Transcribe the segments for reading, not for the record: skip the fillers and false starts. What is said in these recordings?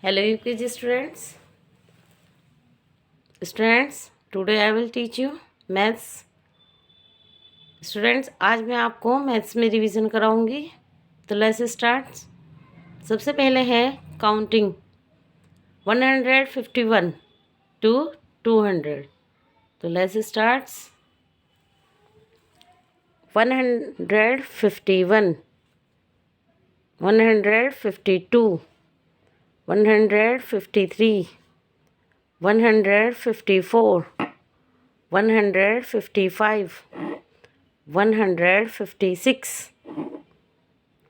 Hello UKG students. Today I will teach you maths. Students, आज मैं आपको maths में रिवीजन कराऊंगी. तो लेट्स स्टार्ट. सबसे पहले है काउंटिंग 151 to 200. तो let's start. 151, 152, 153, 154, 155, 156,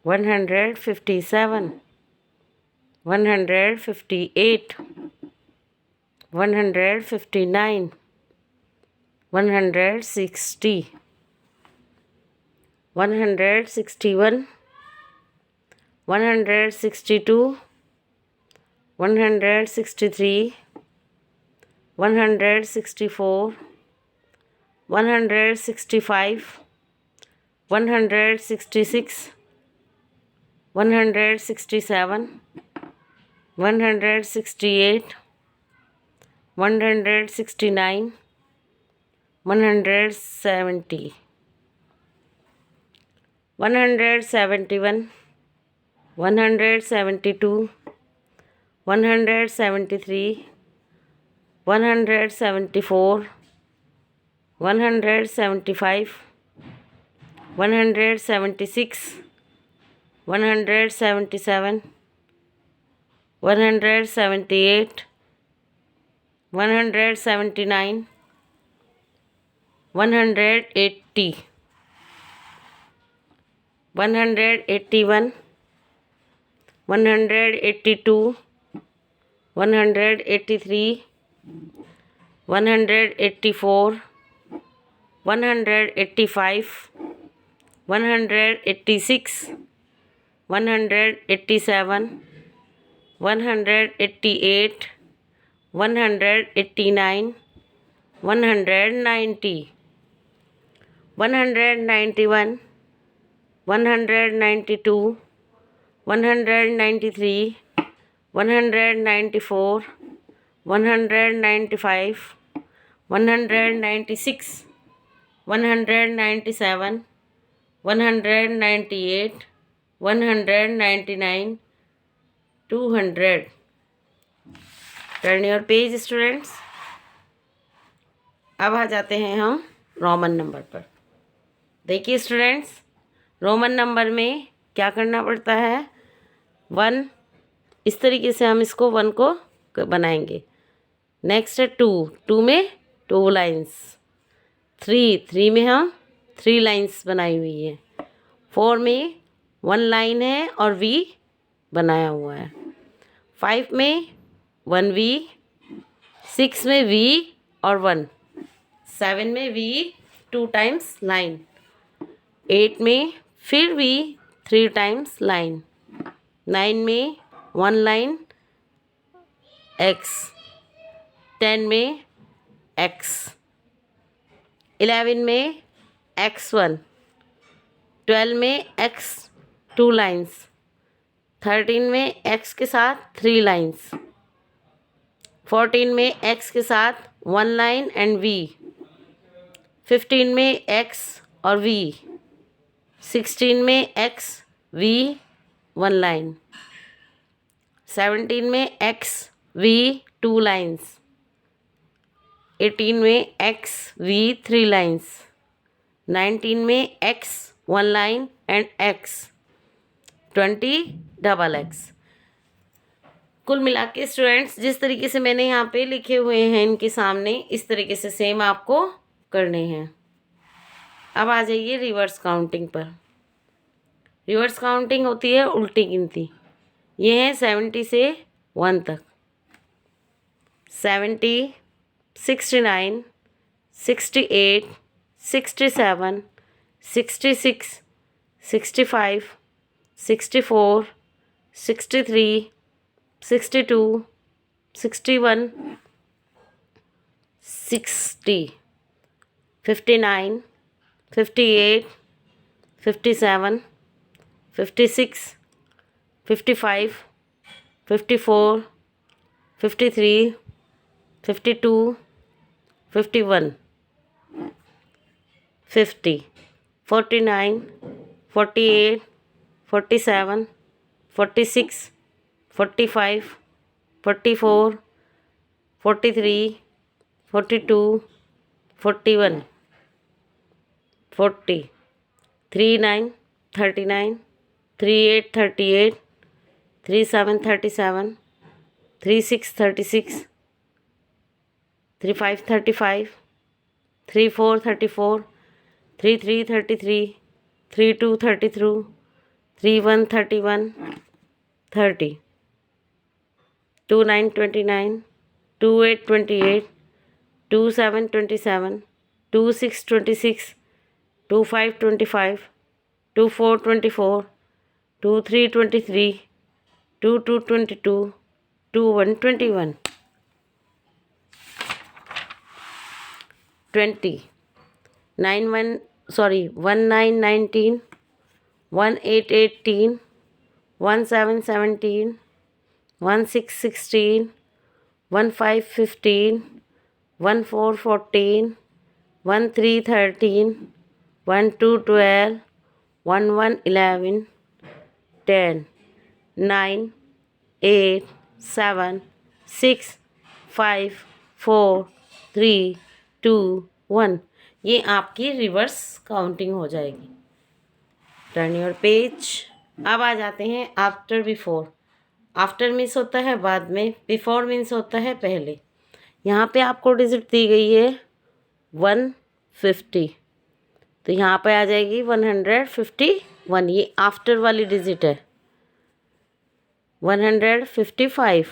157, 158, 159, 160, 161, 162, 163, 164, 165, 166, 167, 168, 169, 170, 171, 172, 173, 174, 175, 176, 177, 178, 179, 180, 181, 182, 183, 184, 185, 186, 187, 188, 189, 190, 191, 192, 193, 194, 195, 196, 197, 198, 199, 200. Turn your page students. अब आ जाते हैं हम रोमन नंबर पर. देखिए स्टूडेंट्स, रोमन नंबर में क्या करना पड़ता है. 1 इस तरीके से हम इसको 1 को बनाएंगे. नेक्स्ट है 2 में 2 लाइन्स. 3 में हम 3 लाइन्स बनाई हुई है. 4 में 1 लाइन है और V बनाया हुआ है. 5 में 1 V, 6 में V और 1, 7 में V 2 टाइम्स लाइन, 8 में फिर V 3 टाइम्स लाइन, 9 में 1 लाइन X, 10 में X, 11 में X1, 12 में X 2 लाइन्स, 13 में X के साथ 3 लाइन्स, 14 में X के साथ 1 लाइन एंड V, 15 में X और V, 16 में X V 1 लाइन, 17 में X V 2 लाइन्स, 18 में X V 3 लाइन्स, 19 में X 1 line and X, 20 double X. कुल मिला के स्टूडेंट्स जिस तरीके से मैंने यहाँ पे लिखे हुए हैं इनके सामने, इस तरीके से सेम आपको करने हैं. अब आ जाइए रिवर्स काउंटिंग पर. रिवर्स काउंटिंग होती है उल्टी गिनती. ये है 70 से 1 तक. 70, 69, 68, 67, 66, 65, 64, 63, 62, 61, 60, 59, 58, 57, 56, 55, 54, 53, 52, 51, 50, 49, 48, 47, 46, 45, 44, 43, 42, 41, 40, 39, 39, 38, 38, 37, 37, 36, 36, 35, 35, 34, 34, 33, 33, 32, 33, 31, 31, 30, 29, 29, 28, 28, 27, 27, 26, 26, 25, 25, 24, 24, 23, 23, 22, 22, 21, 21, 20, 19, 19, 18, 18, 17, 17, 16, 16, 15, 15, 14, 14, 13, 13, 12, 12, 11, 11, 10, 9, 8, 7, 6, 5, 4, 3, 2, 1। ये आपकी रिवर्स काउंटिंग हो जाएगी। Turn your page. अब आ जाते हैं आफ्टर बिफोर। आफ्टर मीन्स होता है बाद में, बिफोर मीन्स होता है पहले। यहाँ पे आपको डिजिट दी गई है 150, तो यहाँ पे आ जाएगी 151। ये आफ्टर वाली डिजिट है। 155,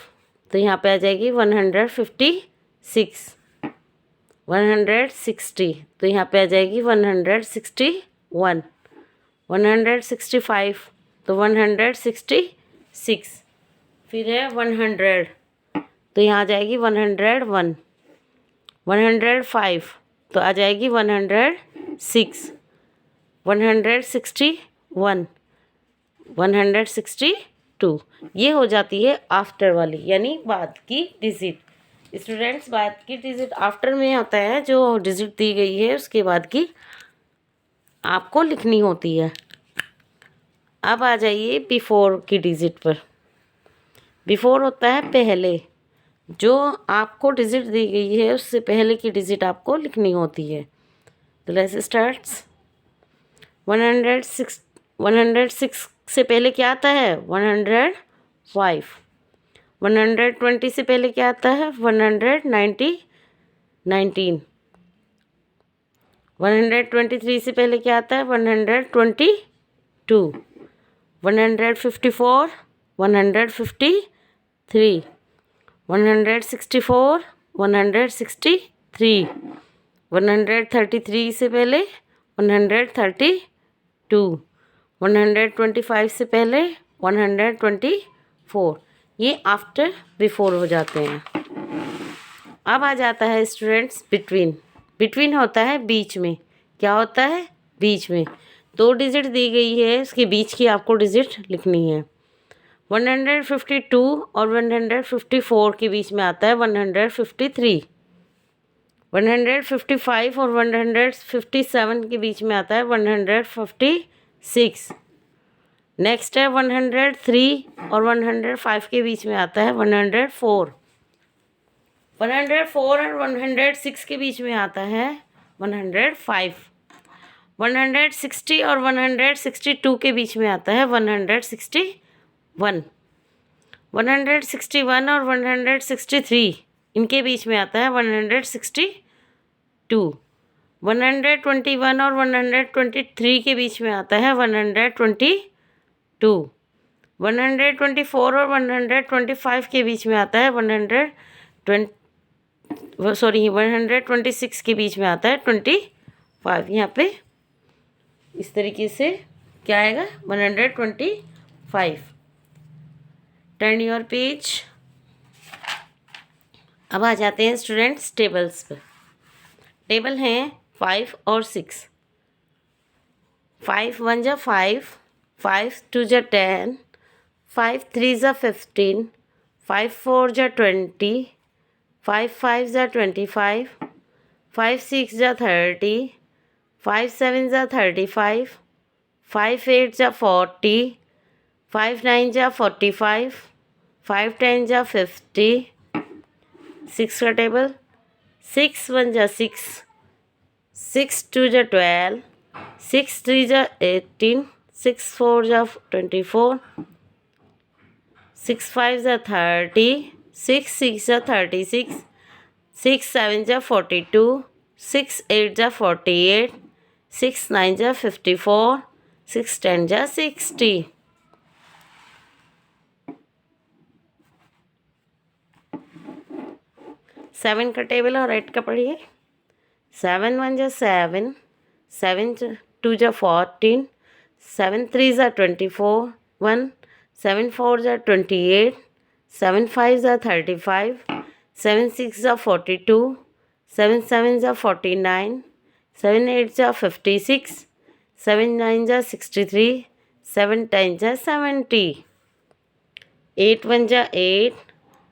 तो यहाँ पे आ जाएगी 156। 160, तो यहाँ पे आ जाएगी 161। 165, तो 166। फिर है 100, तो यहाँ आ जाएगी 101। 105, तो आ जाएगी 106। 161, 162। ये हो जाती है आफ्टर वाली, यानी बाद की डिजिट। स्टूडेंट्स, बाद की डिजिट आफ्टर में होता है, जो डिजिट दी गई है उसके बाद की आपको लिखनी होती है। अब आ जाइए बिफोर की डिजिट पर। बिफोर होता है पहले, जो आपको डिजिट दी गई है उससे पहले की डिजिट आपको लिखनी होती है। तो लेट्स स्टार्ट्स। 106, 106 से पहले क्या आता है? 105। 120 से पहले क्या आता है? 119। 123 से पहले क्या आता है? 122। 154, 153, 164, 163, 133 से पहले 132, 125 से पहले 124। ये आफ्टर बिफोर हो जाते हैं। अब आ जाता है स्टूडेंट्स बिटवीन। बिटवीन होता है बीच में। क्या होता है? बीच में। दो डिजिट दी गई है, उसके बीच की आपको डिजिट लिखनी है। 152 और 154 के बीच में आता है 153। 155 और 157 के बीच में आता है 156। नेक्स्ट है 103 और 105 के बीच में आता है 104। 104 और 106 के बीच में आता है 105। 160 और 162 के बीच में आता है 161। 161 और 163 इनके बीच में आता है 162। 121 और 123 के बीच में आता है 122। 124 और 125 के बीच में आता है 126 के बीच में आता है 25। यहाँ पे इस तरीके से क्या आएगा? 125। Turn your page. अब आ जाते हैं स्टूडेंट्स टेबल्स पर। टेबल हैं 5 और 6। 5 1 जा 5, 5 2 जा 10, 5 3 जा 15, 5 4 जा 20, 5 5 जा 25, 5 6 जा 30, 5 7 जा 35, 5 8 जा 40, 5 9 जा 45, 5 10 जा 50, 6 का टेबल, 6 1 जा 6, 6 2 जा 12, 6 3 जा 18, 6 4 जा 24, 6 5 जा 30, 6 6 जा 36, 6 7 जा 42, 6 8 जा 48, 6 9 जा 54, 6 10 जा 60। 7 का टेबल और 8 का पढ़िए। 7 1 जा 7, 7 2 जा 14, 7 3 जा 24, 1, 7 4 जा 28, 7 5 जा 35, 7 6 जा 42, 7 7 जा 49, 7 8 जा 56, 7 9 जा 63, 7 10 जा 70। 8 1 जा 8,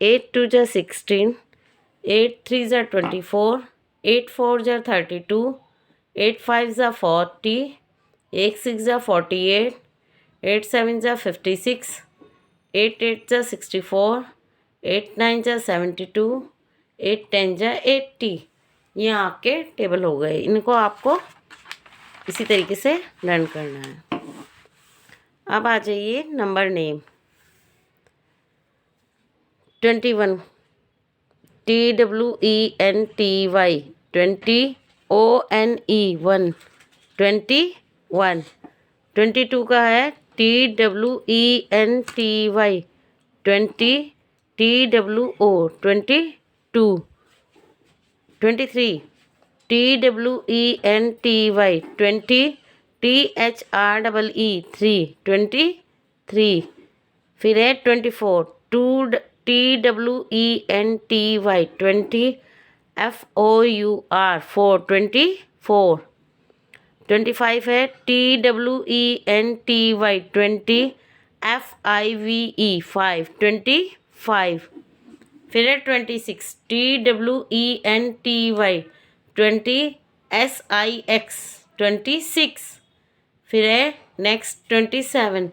8 2 जा 16, 8 3 जा 24, 8 4 जा 32, 8 5 जा 40, 8 6 जा 48, 8 7 जा 56, 8 8 जा 64, 8 9 जा 72, 8 10 जा 80। ये आपके टेबल हो गए। इनको आपको इसी तरीके से लर्न करना है। अब आ जाइए नंबर नेम। 21 TWENTY, 20 ONE 1, 21। 22 का है TWENTY, 20 TWO 22। 23 TWENTY, 20 THREE 3, 23। फिर है 24 TWENTY, 20 FOUR 4, 24। 25 है TWENTY, 20 FIVE 5, 25। फिर है 26 TWENTY, 20 SIX 26। फिर है next 27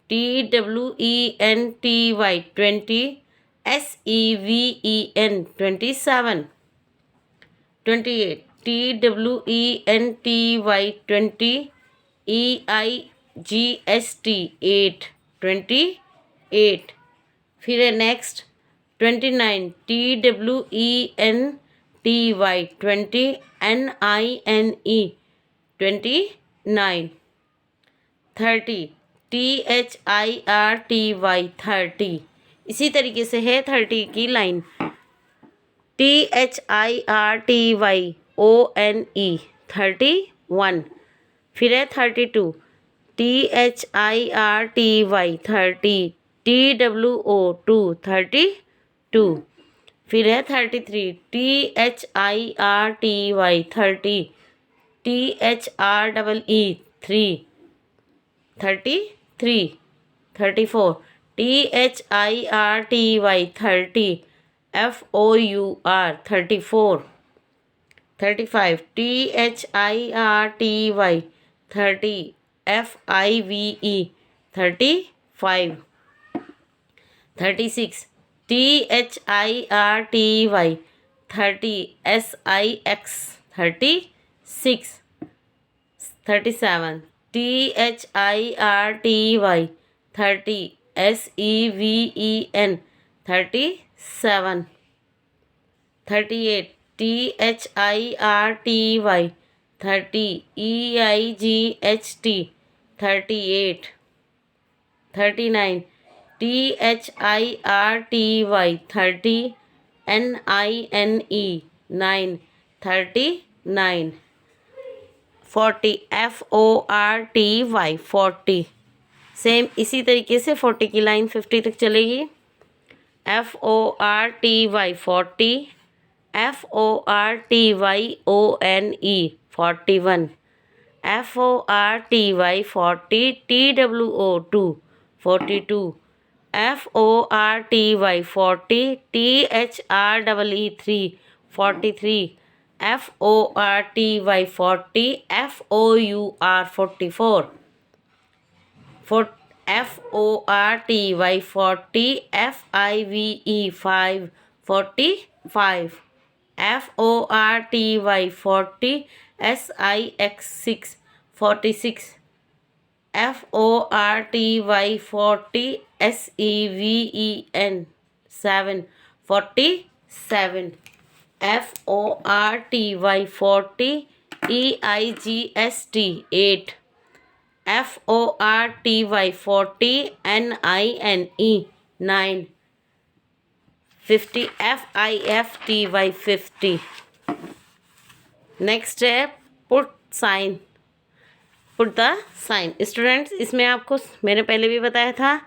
TWENTY, 20 SEVEN 27। 28 TWENTY, 20 EIGST 8, 28। फिर है नेक्स्ट 29 TWENTY, 20 NINE 29। 30 THIRTY 30। इसी तरीके से है 30 की लाइन। THIRTY ONE 31। फिर है 32 THIRTY 30 TWO 32। फिर है 33 THIRTY 30 THREE 3, 33। 34 THIRTY 30 FOUR 34। 35 THIRTY 30 FIVE 35। 36 THIRTY 30 SIX 36। 37 THIRTY 30 SEVEN 37। 38 THIRTY 30 EIGHT 38। 39 THIRTY 30 NINE 9, 39। 40 FORTY 40। Same इसी तरीके से 40 की लाइन 50 तक चलेगी। FORTY 40 FORTYONE 41 FORTY 40 TWO 2 42 FORTY 40, THREE 43, FORTY 40, FOUR 44, FORTY 40, FIVE 5 45, FORTY 40, SIX 6 46, FORTY 40, SEVEN 7 47, FORTY 40, EIGST 8, FORTY 40, NINE 9, 50, FIFTY 50. Next है put sign, put the sign. Students, इसमें आपको मैंने पहले भी बताया था,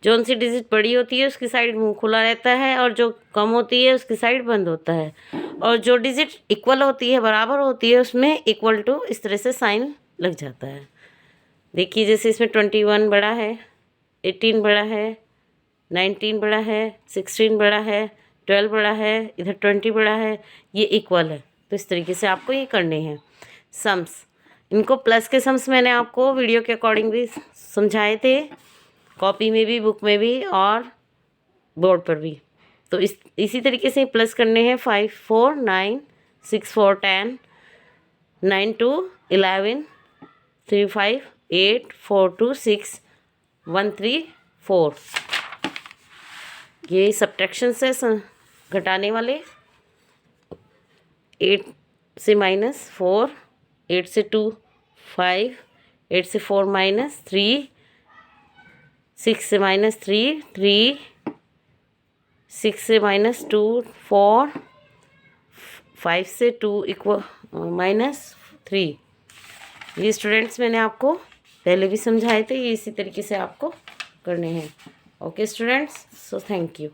जौन सी डिजिट बड़ी होती है उसकी साइड मुंह खुला रहता है और जो कम होती है उसकी साइड बंद होता है, और जो डिजिट इक्वल होती है, बराबर होती है, उसमें इक्वल टू इस तरह से साइन लग जाता है। देखिए, जैसे इसमें 21 बड़ा है, 18 बड़ा है, 19 बड़ा है, 16 बड़ा है, 12 बड़ा है, इधर 20 बड़ा है, ये इक्वल है। तो इस तरीके से आपको ये करने हैं सम्स। इनको प्लस के सम्स मैंने आपको वीडियो के अकॉर्डिंग भी समझाए थे, कॉपी में भी, बुक में भी और बोर्ड पर भी। तो इसी तरीके से प्लस करने हैं। 5 4 9, 6 4 10, 9 2 11, 3 5 8, 4 2 6, 1 3 4। ये सब्ट्रैक्शन से घटाने वाले। 8 से -4, 8 से 2 5, 8 से 4 -3, 6 से -3 3, 6 से -2 4, 5 से 2 इक्वल -3। ये स्टूडेंट्स मैंने आपको पहले भी समझाए थे, ये इसी तरीके से आपको करने हैं। Okay students, so thank you.